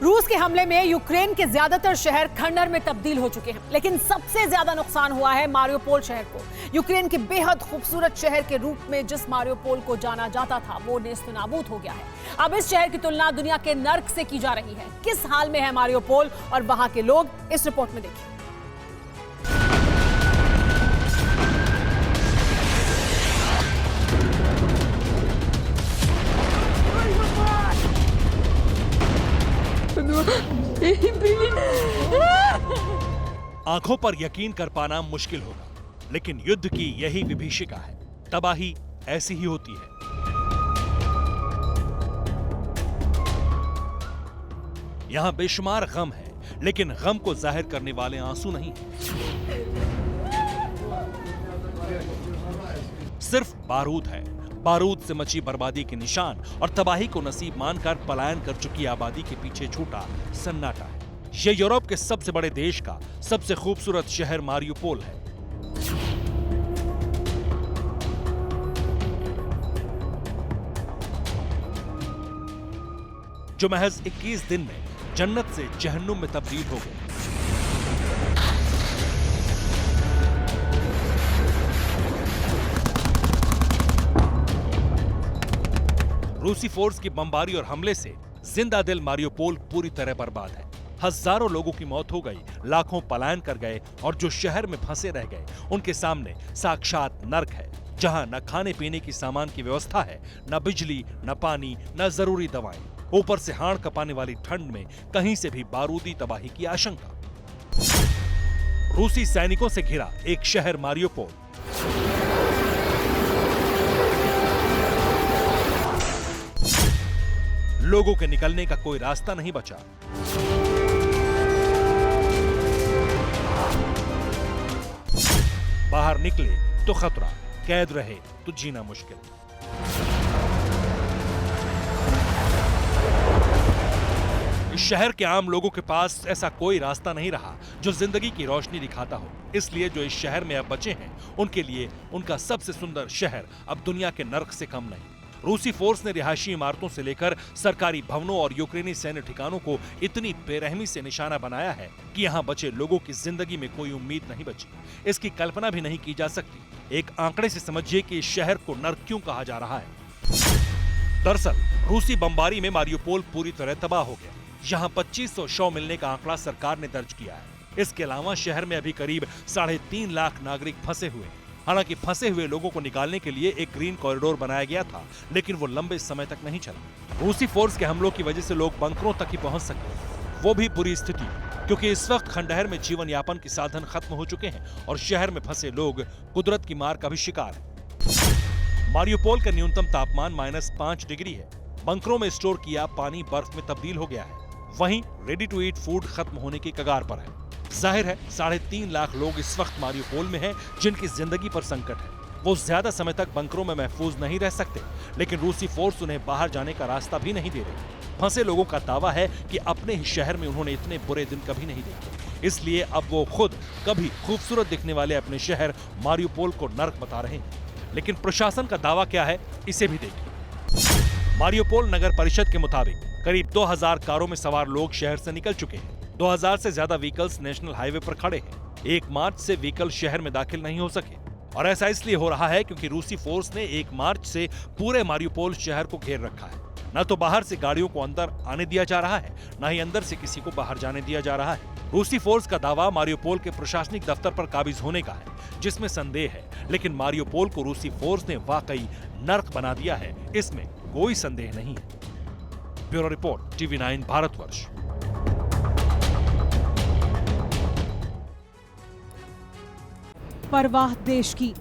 रूस के हमले में यूक्रेन के ज्यादातर शहर खंडहर में तब्दील हो चुके हैं, लेकिन सबसे ज्यादा नुकसान हुआ है मारियोपोल शहर को। यूक्रेन के बेहद खूबसूरत शहर के रूप में जिस मारियोपोल को जाना जाता था, वो नेस्तनाबूद हो गया है। अब इस शहर की तुलना दुनिया के नर्क से की जा रही है। किस हाल में है मारियोपोल और वहां के लोग, इस रिपोर्ट में देखिए। आंखों पर यकीन कर पाना मुश्किल होगा, लेकिन युद्ध की यही विभीषिका है। तबाही ऐसी ही होती है। यहां बेशुमार गम है, लेकिन गम को जाहिर करने वाले आंसू नहीं हैं। सिर्फ बारूद है। बारूद से मची बर्बादी के निशान और तबाही को नसीब मानकर पलायन कर चुकी आबादी के पीछे छूटा सन्नाटा है। ये यूरोप के सबसे बड़े देश का सबसे खूबसूरत शहर मारियोपोल है। जो महज 21 दिन में जन्नत से जहन्नुम में तब्दील हो गए। रूसी फोर्स की बमबारी और हमले से जिंदा दिल मारियोपोल पूरी तरह बर्बाद है। हजारों लोगों की मौत हो गई, लाखों पलायन कर गए और जो शहर में फंसे रह गए, उनके सामने साक्षात नर्क है, जहां न खाने पीने की सामान की व्यवस्था है, न बिजली, न पानी, न जरूरी दवाएं। ऊपर से हाड़ कपाने वाली ठंड में कहीं से भी बारूदी तबाही की आशंका। रूसी सैनिकों से घिरा एक शहर मारियोपोल। लोगों के निकलने का कोई रास्ता नहीं बचा। बाहर निकले तो खतरा, कैद रहे तो जीना मुश्किल। इस शहर के आम लोगों के पास ऐसा कोई रास्ता नहीं रहा जो जिंदगी की रोशनी दिखाता हो। इसलिए जो इस शहर में अब बचे हैं, उनके लिए उनका सबसे सुंदर शहर अब दुनिया के नर्क से कम नहीं। रूसी फोर्स ने रिहायशी इमारतों से लेकर सरकारी भवनों और यूक्रेनी सैन्य ठिकानों को इतनी बेरहमी से निशाना बनाया है कि यहाँ बचे लोगों की जिंदगी में कोई उम्मीद नहीं बची। इसकी कल्पना भी नहीं की जा सकती। एक आंकड़े से समझिए कि इस शहर को नर्क क्यों कहा जा रहा है। दरअसल रूसी बमबारी में मारियोपोल पूरी तरह तबाह हो गया। यहाँ 2500 शव मिलने का आंकड़ा सरकार ने दर्ज किया है। इसके अलावा शहर में अभी करीब 3.5 लाख नागरिक फंसे हुए हैं। हालांकि फंसे हुए लोगों को निकालने के लिए एक ग्रीन कॉरिडोर बनाया गया था, लेकिन वो लंबे समय तक नहीं चला। रूसी फोर्स के हमलों की वजह से लोग बंकरों तक ही पहुंच सके, वो भी बुरी स्थिति, क्योंकि इस वक्त खंडहर में जीवन यापन के साधन खत्म हो चुके हैं और शहर में फंसे लोग कुदरत की मार का भी शिकार हैं। मारियोपोल का न्यूनतम तापमान -5 डिग्री है। बंकरों में स्टोर किया पानी बर्फ में तब्दील हो गया है। वहीं रेडी टू ईट फूड खत्म होने की कगार पर है। जाहिर है 3.5 लाख लोग इस वक्त मारियोपोल में हैं, जिनकी जिंदगी पर संकट है। वो ज्यादा समय तक बंकरों में महफूज नहीं रह सकते, लेकिन रूसी फोर्स उन्हें बाहर जाने का रास्ता भी नहीं दे रही। फंसे लोगों का दावा है कि अपने ही शहर में उन्होंने इतने बुरे दिन कभी नहीं देखे, इसलिए अब वो खुद कभी खूबसूरत दिखने वाले अपने शहर मारियोपोल को नर्क बता रहे हैं। लेकिन प्रशासन का दावा क्या है, इसे भी देखिए। मारियोपोल नगर परिषद के मुताबिक करीब 2000 कारों में सवार लोग शहर से निकल चुके हैं। 2000 से ज्यादा व्हीकल्स नेशनल हाईवे पर खड़े हैं। 1 मार्च से व्हीकल शहर में दाखिल नहीं हो सके, और ऐसा इसलिए हो रहा है क्योंकि रूसी फोर्स ने 1 मार्च से पूरे मारियोपोल शहर को घेर रखा है। न तो बाहर से गाड़ियों को अंदर आने दिया जा रहा है, न ही अंदर से किसी को बाहर जाने दिया जा रहा है। रूसी फोर्स का दावा मारियोपोल के प्रशासनिक दफ्तर पर काबिज होने का है, जिसमें संदेह है, लेकिन मारियोपोल को रूसी फोर्स ने वाकई नर्क बना दिया है, इसमें कोई संदेह नहीं है। Bureau report, TV9 Bharatvarsh. परवाह देश की,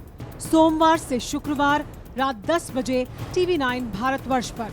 सोमवार से शुक्रवार रात 10 बजे TV9 भारतवर्ष पर।